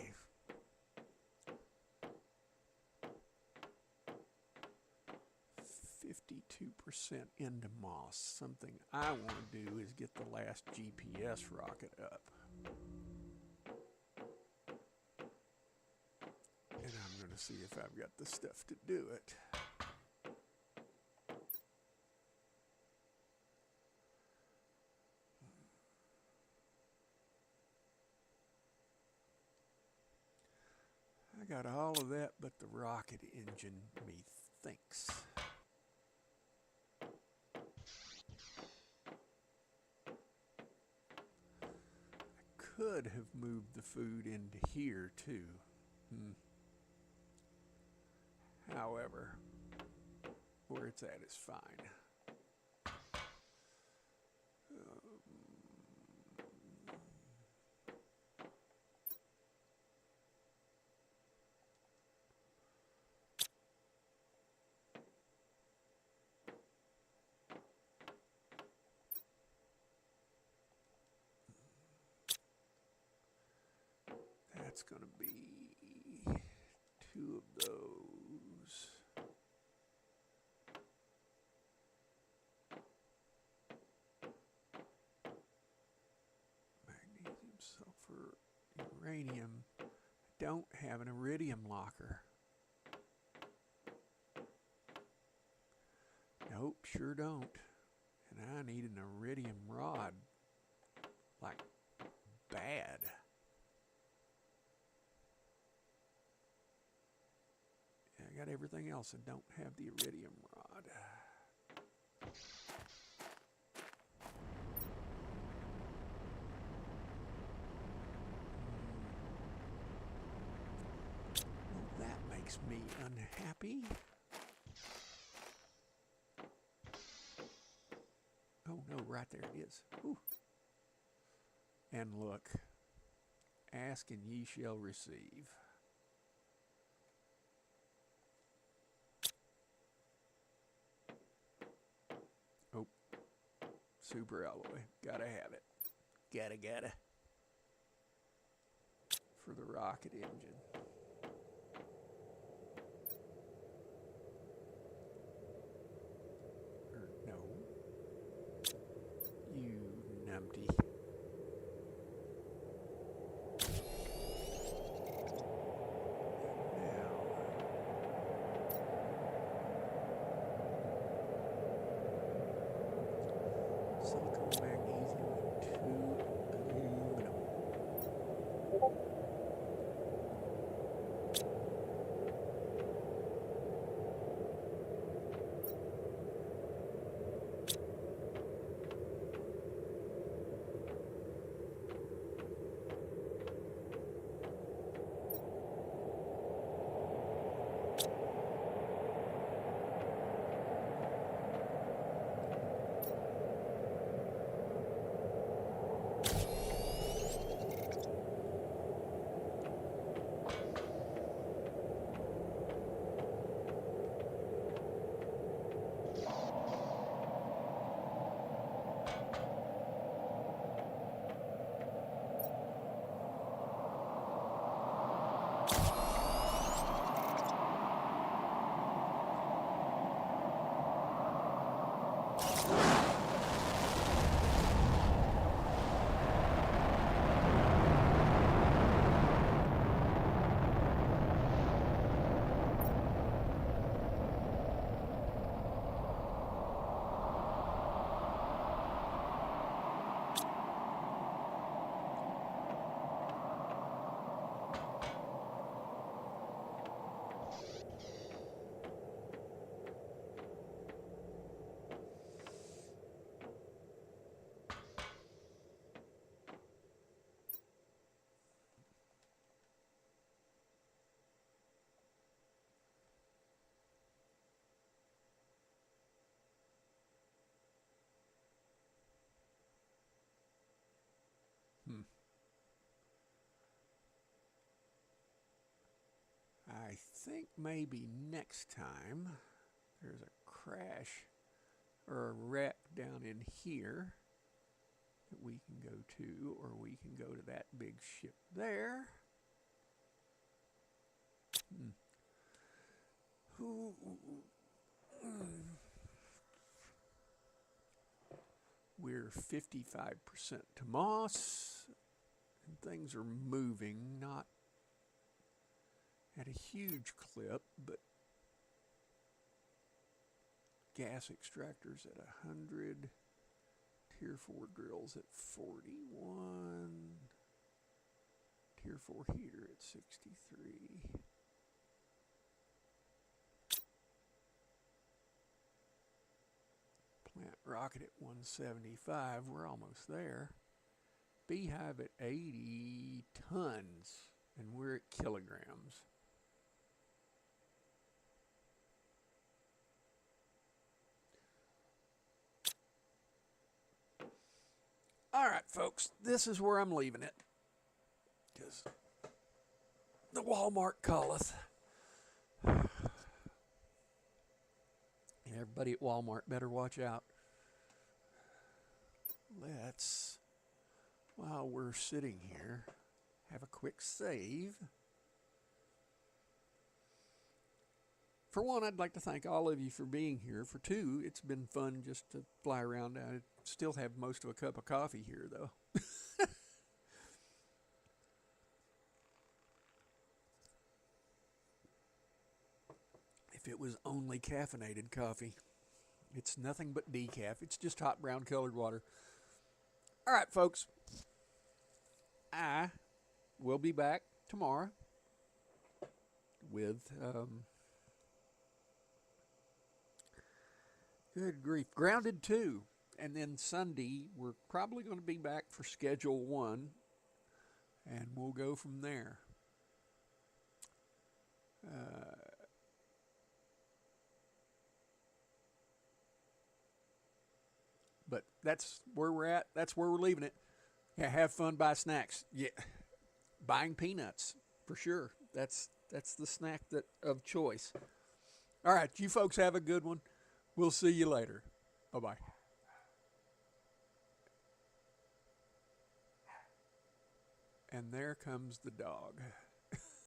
%52 into moss. Something I want to do is get the last GPS rocket up. And I'm going to see if I've got the stuff to do it. I got all of that but the rocket engine, methinks. I could have moved the food into here too. However, where it's at is fine. That's going to be 2 of those. Magnesium, sulfur, uranium. I don't have an iridium locker. Nope, sure don't. And I need an iridium rod. Like, bad. I got everything else and don't have the iridium rod. Well, that makes me unhappy. Oh no, right there it is. Whew. And look, ask and ye shall receive. Oh, super alloy, gotta have it. Gotta. For the rocket engine. Or no. You numpty. think maybe next time there's a crash or a wreck down in here that we can go to, or we can go to that big ship there. We're 55% to moss, and things are moving, not at a huge clip, but gas extractors at 100, Tier 4 drills at 41, Tier 4 heater at 63. Plant rocket at 175, we're almost there. Beehive at 80 tons, and we're at kilograms. All right, folks, this is where I'm leaving it, because the Walmart calleth. Everybody at Walmart better watch out. Let's, while we're sitting here, have a quick save. For one, I'd like to thank all of you for being here. For two, it's been fun just to fly around. I still have most of a cup of coffee here, though. If it was only caffeinated coffee. It's nothing but decaf. It's just hot brown colored water. All right, folks. I will be back tomorrow with, good grief, Grounded 2. And then Sunday, we're probably going to be back for Schedule 1. And we'll go from there. But that's where we're at. That's where we're leaving it. Yeah, have fun, buy snacks. Yeah, buying peanuts for sure. That's the snack of choice. All right, you folks have a good one. We'll see you later. Bye-bye. And there comes the dog.